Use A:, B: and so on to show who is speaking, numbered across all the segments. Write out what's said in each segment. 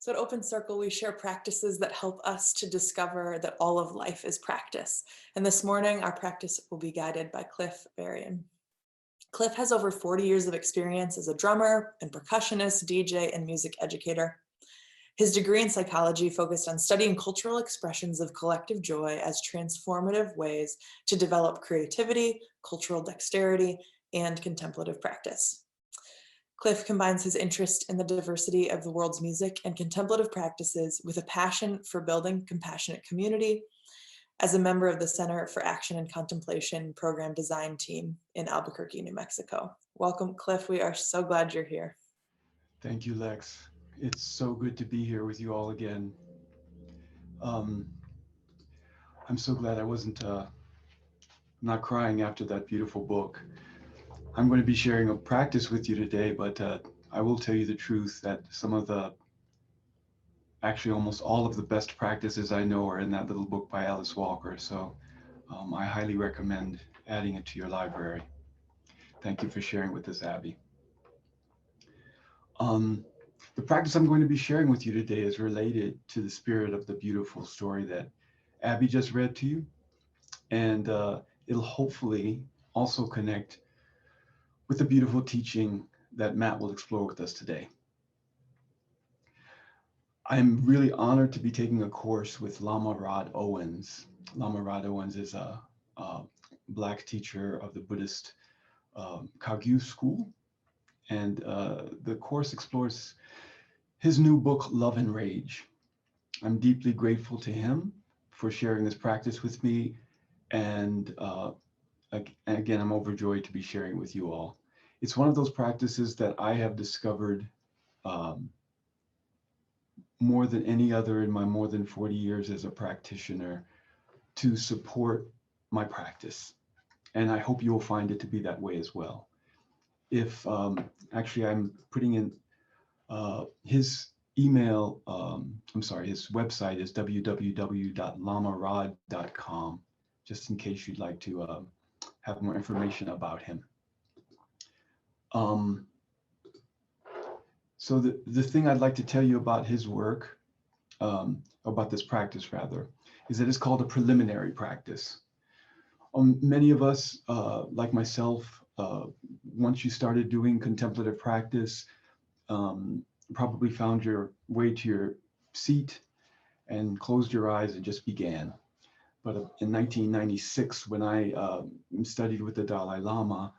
A: So at Open Circle, we share practices that help us to discover that all of life is practice. And this morning, our practice will be guided by Berrien. Cliff has over 40 years of experience as a drummer and percussionist, DJ, and music educator. His degree in psychology focused on studying cultural expressions of collective joy as transformative ways to develop creativity, cultural dexterity, and contemplative practice. Cliff combines his interest in the diversity of the world's music and contemplative practices with a passion for building compassionate community as a member of the Center for Action and Contemplation program design team in Albuquerque, New Mexico. Welcome, Cliff. We are so glad you're here.
B: Thank you, Lex. It's so good to be here with you all again. I'm so glad I wasn't not crying after that beautiful book. I'm going to be sharing a practice with you today, but I will tell you the truth that actually almost all of the best practices I know are in that little book by Alice Walker. So I highly recommend adding it to your library. Thank you for sharing with us, Abby. The practice I'm going to be sharing with you today is related to the spirit of the beautiful story that Abby just read to you. And it'll hopefully also connect with the beautiful teaching that Matt will explore with us today. I'm really honored to be taking a course with Lama Rod Owens. Lama Rod Owens is a Black teacher of the Buddhist Kagyu school. And the course explores his new book, Love and Rage. I'm deeply grateful to him for sharing this practice with me. And again, I'm overjoyed to be sharing with you all. It's one of those practices that I have discovered more than any other in my more than 40 years as a practitioner to support my practice. And I hope you will find it to be that way as well. If actually I'm putting in his email, his website is www.lamarod.com, just in case you'd like to have more information about him. So the thing I'd like to tell you about his work, about this practice rather, is that it's called a preliminary practice. Many of us, like myself, once you started doing contemplative practice, probably found your way to your seat and closed your eyes and just began. But in 1996, when I studied with the Dalai Lama,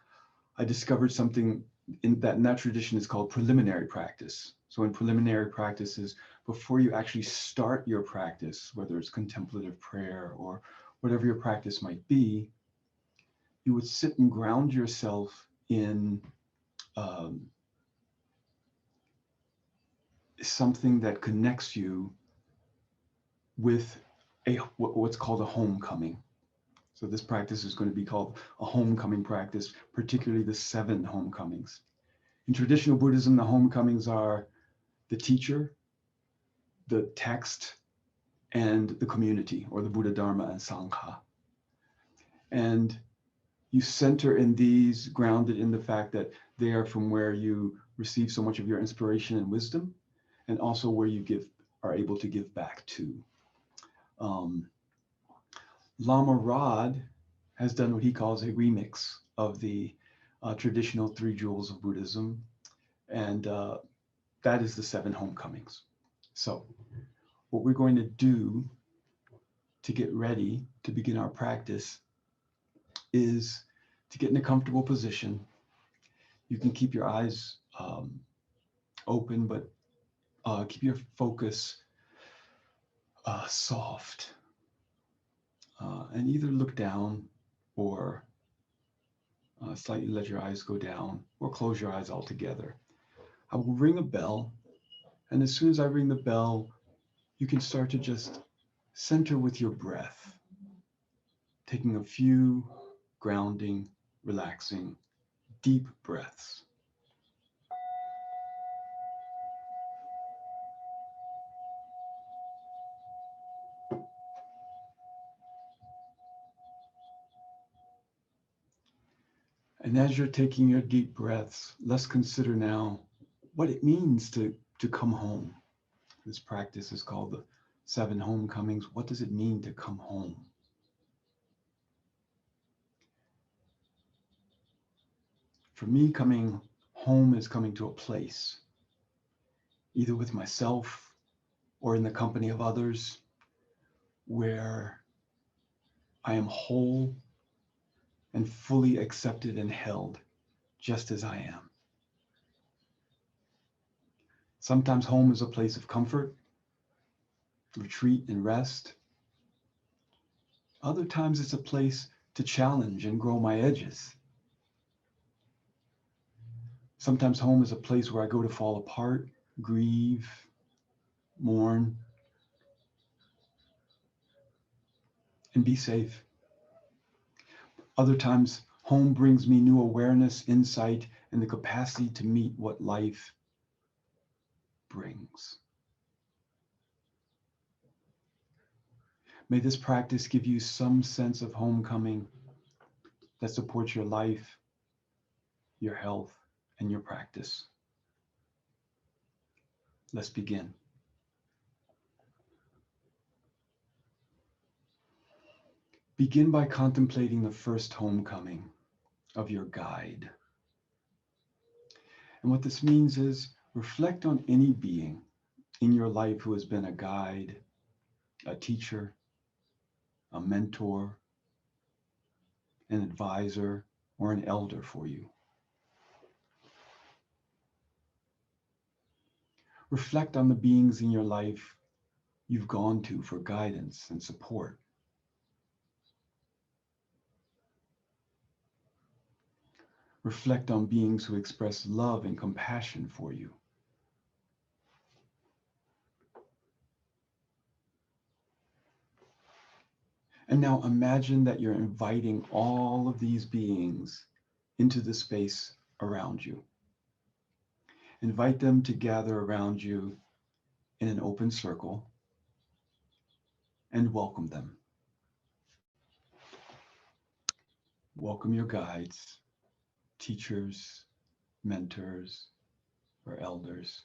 B: I discovered something in that tradition is called preliminary practice. So in preliminary practices, before you actually start your practice, whether it's contemplative prayer or whatever your practice might be, you would sit and ground yourself in something that connects you with what's called a homecoming. So this practice is going to be called a homecoming practice, particularly the 7 homecomings. In traditional Buddhism, the homecomings are the teacher, the text, and the community, or the Buddha, Dharma, and Sangha. And you center in these, grounded in the fact that they are from where you receive so much of your inspiration and wisdom, and also where you are able to give back to. Lama Rod has done what he calls a remix of the traditional 3 jewels of Buddhism, and that is the 7 homecomings. So what we're going to do to get ready to begin our practice is to get in a comfortable position. You can keep your eyes open, but keep your focus soft. And either look down or slightly let your eyes go down or close your eyes altogether. I will ring a bell, and as soon as I ring the bell, you can start to just center with your breath, taking a few grounding, relaxing, deep breaths. And as you're taking your deep breaths, let's consider now what it means to come home. This practice is called the 7 homecomings. What does it mean to come home? For me, coming home is coming to a place, either with myself or in the company of others, where I am whole and fully accepted and held just as I am. Sometimes home is a place of comfort, retreat and rest. Other times it's a place to challenge and grow my edges. Sometimes home is a place where I go to fall apart, grieve, mourn, and be safe. Other times, home brings me new awareness, insight, and the capacity to meet what life brings. May this practice give you some sense of homecoming that supports your life, your health, and your practice. Let's begin. Begin by contemplating the first homecoming of your guide. And what this means is reflect on any being in your life who has been a guide, a teacher, a mentor, an advisor, or an elder for you. Reflect on the beings in your life you've gone to for guidance and support. Reflect on beings who express love and compassion for you. And now imagine that you're inviting all of these beings into the space around you. Invite them to gather around you in an open circle and welcome them. Welcome your guides, teachers, mentors, or elders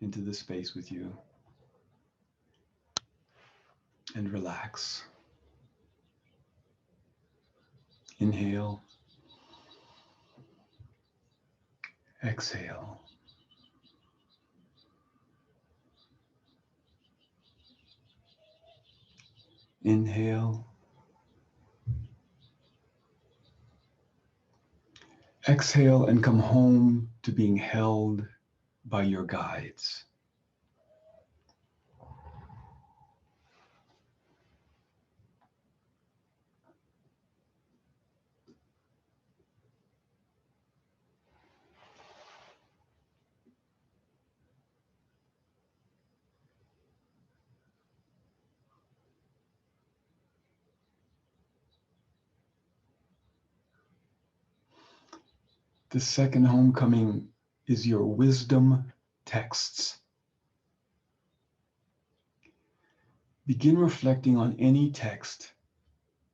B: into the space with you. And relax. Inhale. Exhale. Inhale. Exhale and come home to being held by your guides. The second homecoming is your wisdom texts. Begin reflecting on any text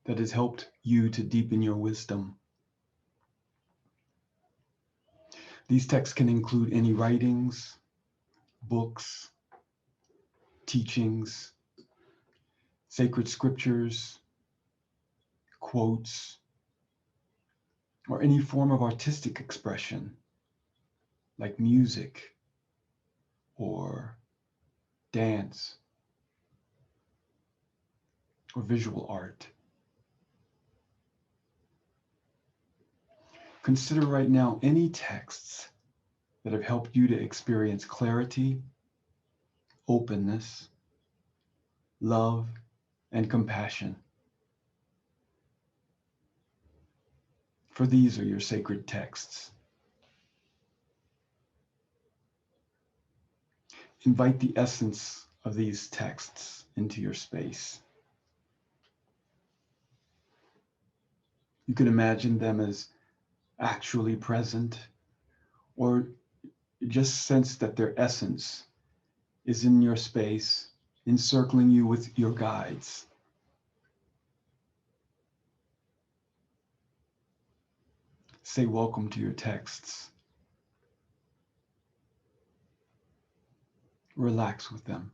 B: that has helped you to deepen your wisdom. These texts can include any writings, books, teachings, sacred scriptures, quotes, or any form of artistic expression like music or dance or visual art. Consider right now any texts that have helped you to experience clarity, openness, love, and compassion. For these are your sacred texts. Invite the essence of these texts into your space. You can imagine them as actually present, or just sense that their essence is in your space, encircling you with your guides. Say welcome to your texts. Relax with them.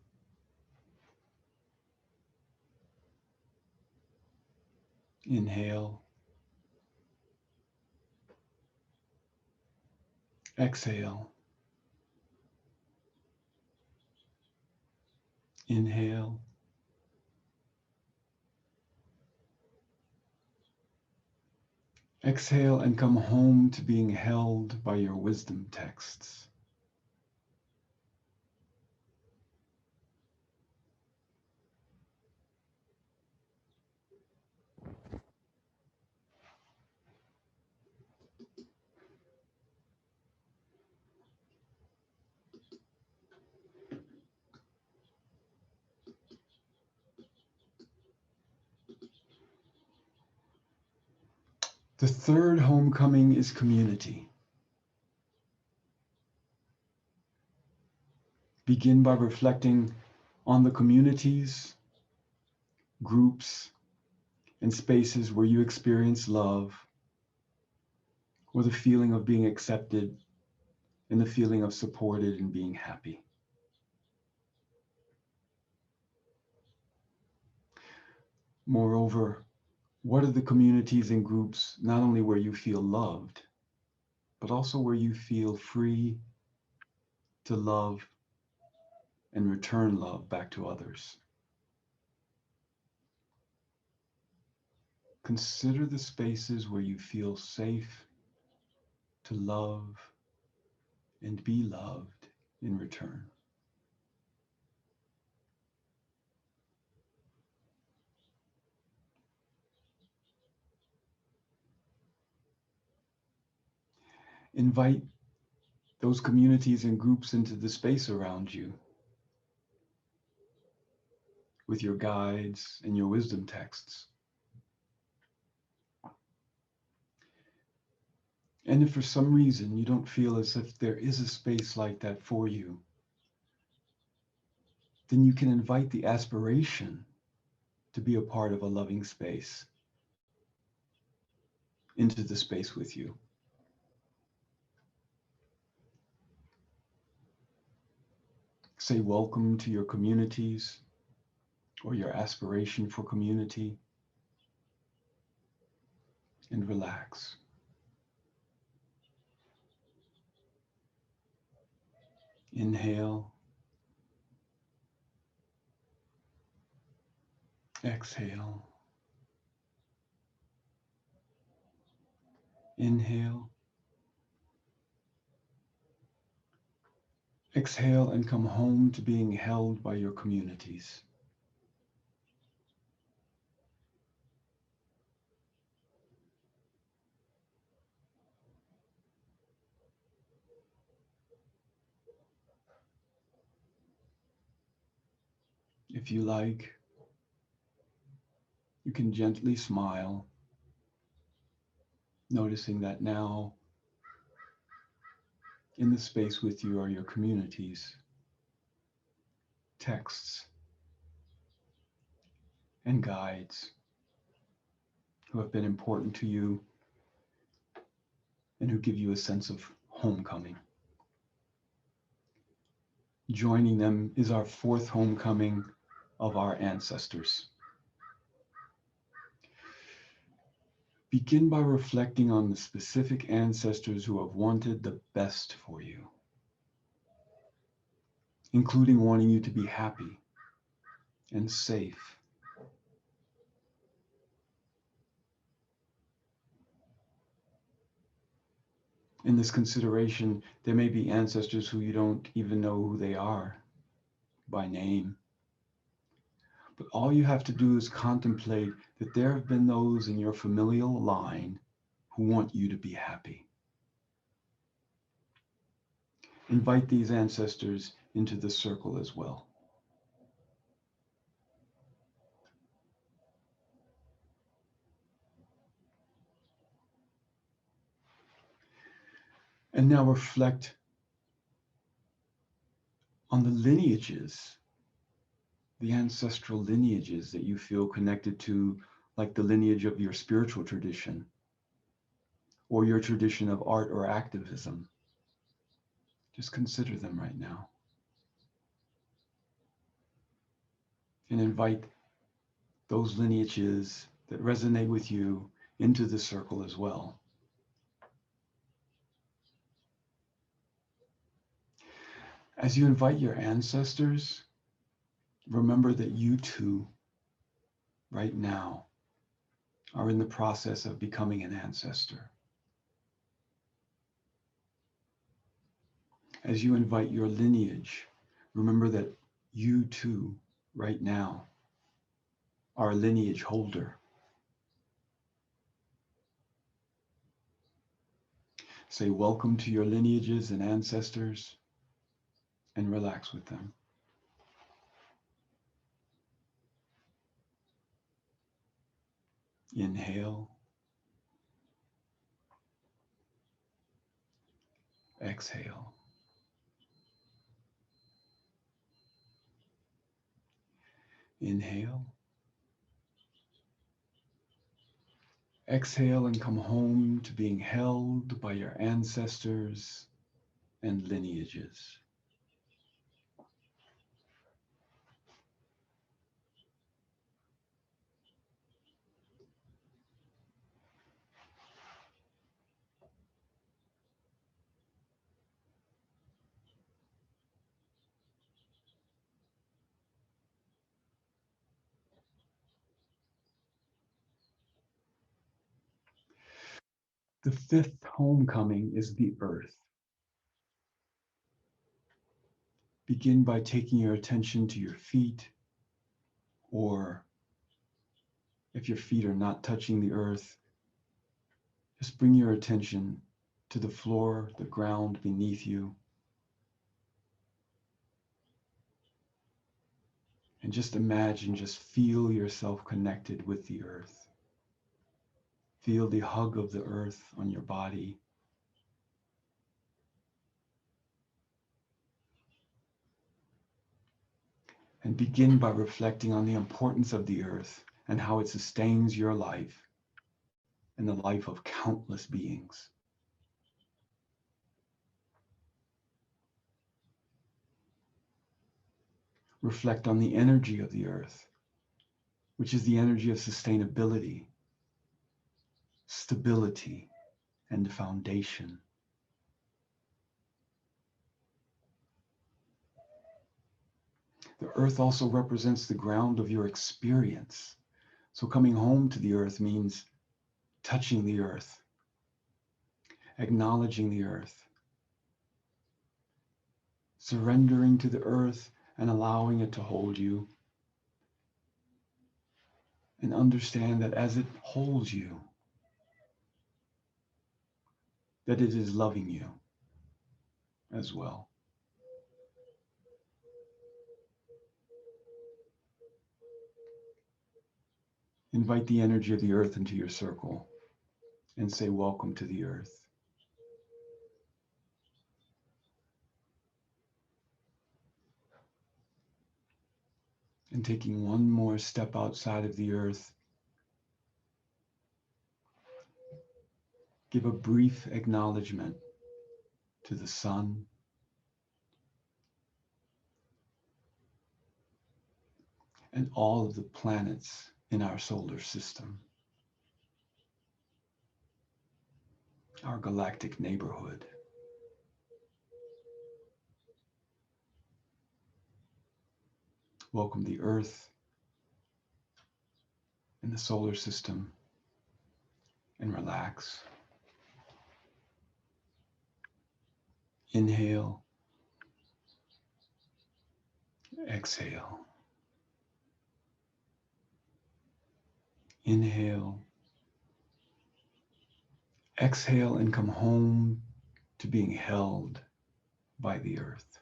B: Inhale. Exhale. Inhale. Exhale and come home to being held by your wisdom texts. The third homecoming is community. Begin by reflecting on the communities, groups, and spaces where you experience love, or the feeling of being accepted, and the feeling of supported and being happy. Moreover, what are the communities and groups not only where you feel loved, but also where you feel free to love and return love back to others? Consider the spaces where you feel safe to love and be loved in return. Invite those communities and groups into the space around you with your guides and your wisdom texts. And if for some reason you don't feel as if there is a space like that for you, then you can invite the aspiration to be a part of a loving space into the space with you. Say welcome to your communities or your aspiration for community, and relax. Inhale. Exhale. Inhale. Exhale and come home to being held by your communities. If you like, you can gently smile, noticing that now in the space with you are your communities, texts, and guides who have been important to you and who give you a sense of homecoming. Joining them is our fourth homecoming of our ancestors. Begin by reflecting on the specific ancestors who have wanted the best for you, including wanting you to be happy and safe. In this consideration, there may be ancestors who you don't even know who they are by name. But all you have to do is contemplate that there have been those in your familial line who want you to be happy. Invite these ancestors into the circle as well. And now reflect on the lineages, the ancestral lineages that you feel connected to, like the lineage of your spiritual tradition or your tradition of art or activism. Just consider them right now. And invite those lineages that resonate with you into the circle as well. As you invite your ancestors, remember that you too, right now, are in the process of becoming an ancestor. As you invite your lineage, remember that you too, right now, are a lineage holder. Say welcome to your lineages and ancestors and relax with them. Inhale. Exhale. Inhale. Exhale and come home to being held by your ancestors and lineages. The fifth homecoming is the earth. Begin by taking your attention to your feet, or if your feet are not touching the earth, just bring your attention to the floor, the ground beneath you. And just imagine, just feel yourself connected with the earth. Feel the hug of the earth on your body. And begin by reflecting on the importance of the earth and how it sustains your life and the life of countless beings. Reflect on the energy of the earth, which is the energy of sustainability, stability, and foundation. The earth also represents the ground of your experience. So coming home to the earth means touching the earth, acknowledging the earth, surrendering to the earth and allowing it to hold you. And understand that as it holds you, that it is loving you as well. Invite the energy of the earth into your circle and say, welcome to the earth. And taking one more step outside of the earth, give a brief acknowledgement to the sun, and all of the planets in our solar system, our galactic neighborhood. Welcome the Earth and the solar system, and relax. Inhale, exhale. Inhale, exhale, and come home to being held by the earth.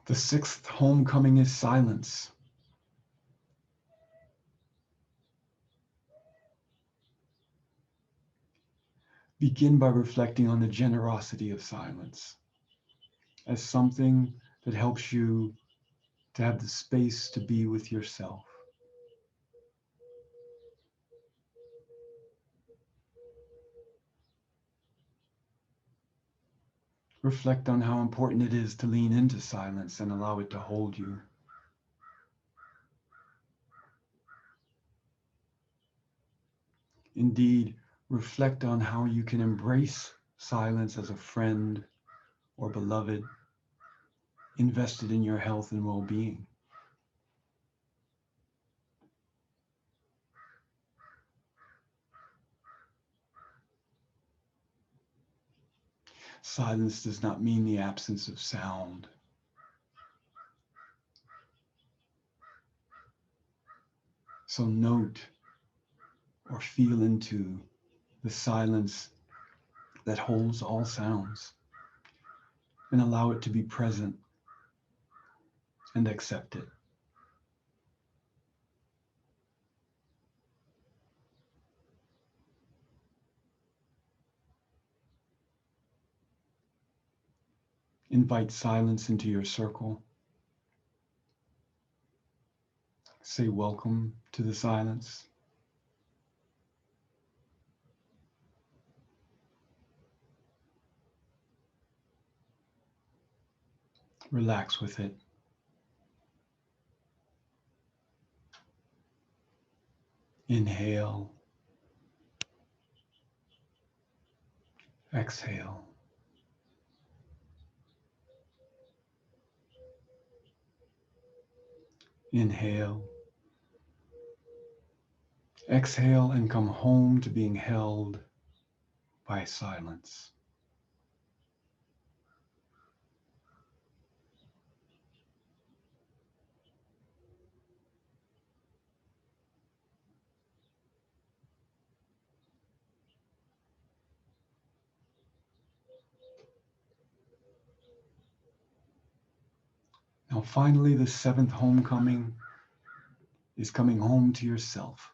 B: The sixth homecoming is silence. Begin by reflecting on the generosity of silence as something that helps you to have the space to be with yourself. Reflect on how important it is to lean into silence and allow it to hold you. Indeed, reflect on how you can embrace silence as a friend or beloved, invested in your health and well-being. Silence does not mean the absence of sound. So note or feel into the silence that holds all sounds and allow it to be present and accept it. Invite silence into your circle. Say welcome to the silence. Relax with it. Inhale. Exhale. Inhale. Exhale and come home to being held by silence. Now finally, the seventh homecoming is coming home to yourself.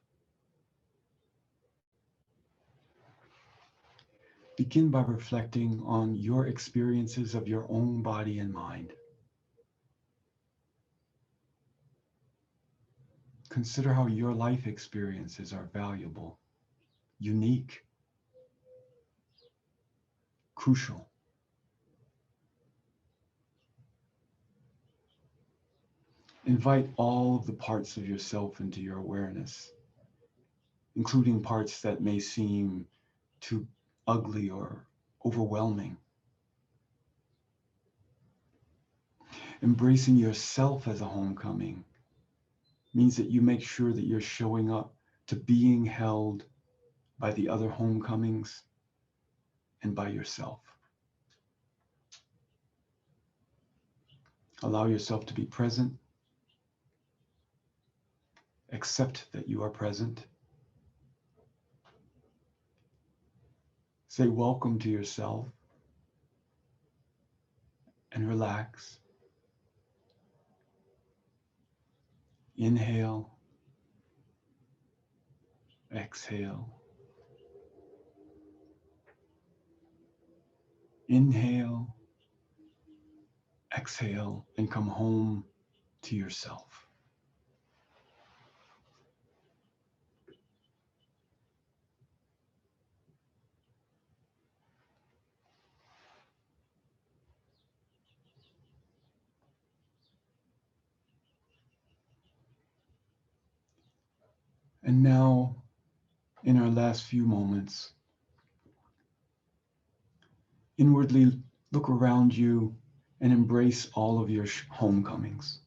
B: Begin by reflecting on your experiences of your own body and mind. Consider how your life experiences are valuable, unique, crucial. Invite all of the parts of yourself into your awareness, including parts that may seem too ugly or overwhelming. Embracing yourself as a homecoming means that you make sure that you're showing up to being held by the other homecomings and by yourself. Allow yourself to be present. Accept that you are present. Say welcome to yourself and relax. Inhale. Exhale. Inhale. Exhale and come home to yourself. And now, in our last few moments, inwardly look around you and embrace all of your homecomings.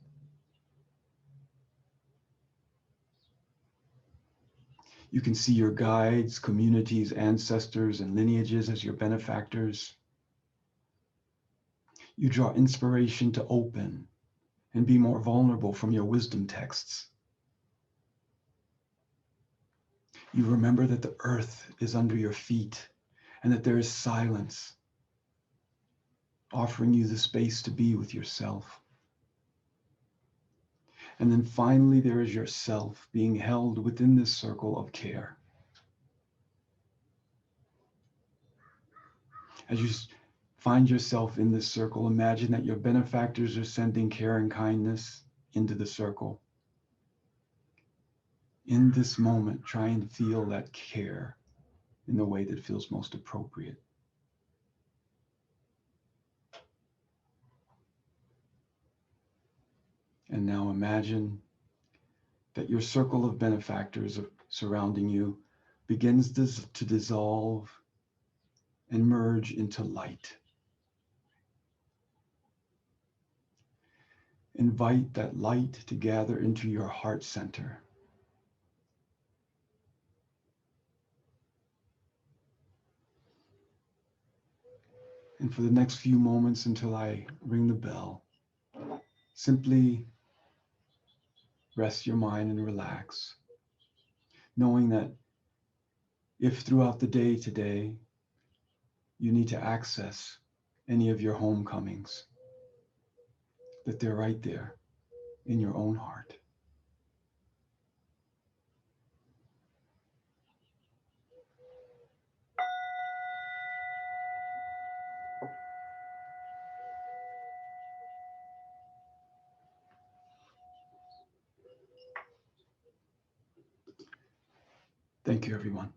B: You can see your guides, communities, ancestors, and lineages as your benefactors. You draw inspiration to open and be more vulnerable from your wisdom texts. You remember that the earth is under your feet and that there is silence, offering you the space to be with yourself. And then finally, there is yourself being held within this circle of care. As you find yourself in this circle, imagine that your benefactors are sending care and kindness into the circle. In this moment, try and feel that care in the way that feels most appropriate. now imagine that your circle of benefactors surrounding you begins to dissolve and merge into light. Invite that light to gather into your heart center. And for the next few moments until I ring the bell, simply rest your mind and relax, knowing that if throughout the day today you need to access any of your homecomings, that they're right there in your own heart. Thank you, everyone.